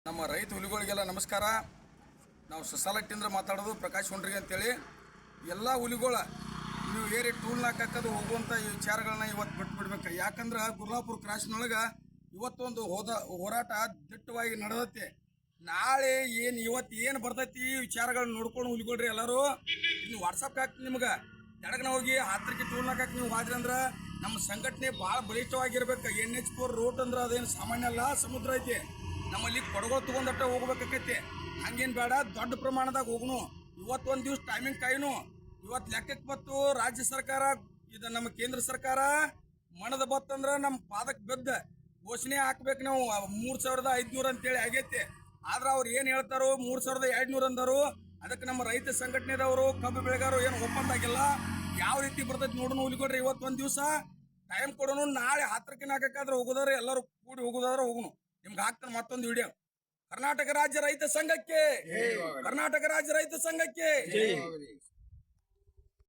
ನಮ್ಮ ರೈತ ಹುಲಿಗಳಿಗೆಲ್ಲ ನಮಸ್ಕಾರ. ನಾವು ಸಸಾಲಟ್ಟಿಂದ ಮಾತಾಡೋದು ಪ್ರಕಾಶ್ ಹೊಂಡ್ರಿಗೆ ಅಂತೇಳಿ. ಎಲ್ಲ ಹುಲಿಗಳ ನೀವು ಏರಿ ಟೂಲ್ನಾಗ ಹಾಕೋದು ಹೋಗುವಂಥ ಈ ವಿಚಾರಗಳನ್ನ ಇವತ್ತು ಬಿಟ್ಬಿಡ್ಬೇಕು. ಯಾಕಂದ್ರೆ ಗುರ್ಲಾಪುರ ಕ್ರಾಸ್ನೊಳಗೆ ಇವತ್ತೊಂದು ಹೋರಾಟ ದಿಟ್ಟವಾಗಿ ನಡೆದತ್ತೆ. ನಾಳೆ ಇವತ್ತು ಏನು ಬರ್ತೈತಿ ಈ ವಿಚಾರಗಳನ್ನ ನೋಡ್ಕೊಂಡು ಹುಲಿಗೊಳ್ರಿ ಎಲ್ಲರೂ. ಇನ್ನು ವಾಟ್ಸಪ್ಗೆ ಹಾಕ್ತೀನಿ ನಿಮ್ಗೆ. ತೆಳಗನ ಹೋಗಿ ಹತ್ತಿರಕ್ಕೆ ಟೂಲ್ನಾಗ ಹಾಕಿ ನೀವು ಹೋದ್ರಿ ಅಂದ್ರೆ ನಮ್ಮ ಸಂಘಟನೆ ಭಾಳ ಬಲಿಷ್ಠವಾಗಿರ್ಬೇಕು. NH4 ರೂಟ್ ಅಂದ್ರೆ ಅದೇನು ಸಾಮಾನ್ಯ ಅಲ್ಲ, ಸಮುದ್ರ ಐತಿ. ನಮ್ಮಲ್ಲಿ ಕೊಡಗಳು ತಗೊಂಡಟ್ಟ ಹೋಗ್ಬೇಕಾಕೈತಿ. ಹಂಗೇನು ಬೇಡ, ದೊಡ್ಡ ಪ್ರಮಾಣದಾಗ ಹೋಗುನು. ಇವತ್ತೊಂದು ದಿವ್ಸ ಟೈಮಿಂಗ್ ಕಾಯಿನು. ಇವತ್ತು ಲೆಕ್ಕಕ್ಕೆ ಬತ್ತು ರಾಜ್ಯ ಸರ್ಕಾರ, ಇದು ನಮ್ಮ ಕೇಂದ್ರ ಸರ್ಕಾರ ಮಣದ ಬತ್ತಂದ್ರೆ ನಮ್ಮ ಪಾದಕ್ಕೆ ಬಿದ್ದ ಘೋಷಣೆ ಹಾಕ್ಬೇಕು. ನಾವು 3500 ಅಂತೇಳಿ ಆಗೈತಿ. ಆದ್ರೆ ಅವ್ರು ಏನು ಹೇಳ್ತಾರೋ 3200 ಅಂದರು. ಅದಕ್ಕೆ ನಮ್ಮ ರೈತ ಸಂಘಟನೆದವರು, ಕಬ್ಬು ಬೆಳೆಗಾರರು ಏನು ಒಪ್ಪಂದ ಆಗಿಲ್ಲ. ಯಾವ ರೀತಿ ಬರ್ತೈತಿ ನೋಡೋಣ ಹುಲಿಕೊಡ್ರಿ. ಇವತ್ತೊಂದು ದಿವಸ ಟೈಮ್ ಕೊಡೋನು. ನಾಳೆ ಹತ್ತಿರಕ್ಕಿನ ಹಾಕಕ್ಕಾದ್ರೆ ಹೋಗೋದಾದ್ರೆ ಎಲ್ಲರೂ ಕೂಡಿ ಹೋಗೋದಾದ್ರೆ ಹೋಗುನು. ನಿಮ್ಗೆ ಹಾಕ್ತಾನೆ ಮತ್ತೊಂದು ವಿಡಿಯೋ. ಕರ್ನಾಟಕ ರಾಜ್ಯ ರೈತ ಸಂಘಕ್ಕೆ, ಕರ್ನಾಟಕ ರಾಜ್ಯ ರೈತ ಸಂಘಕ್ಕೆ.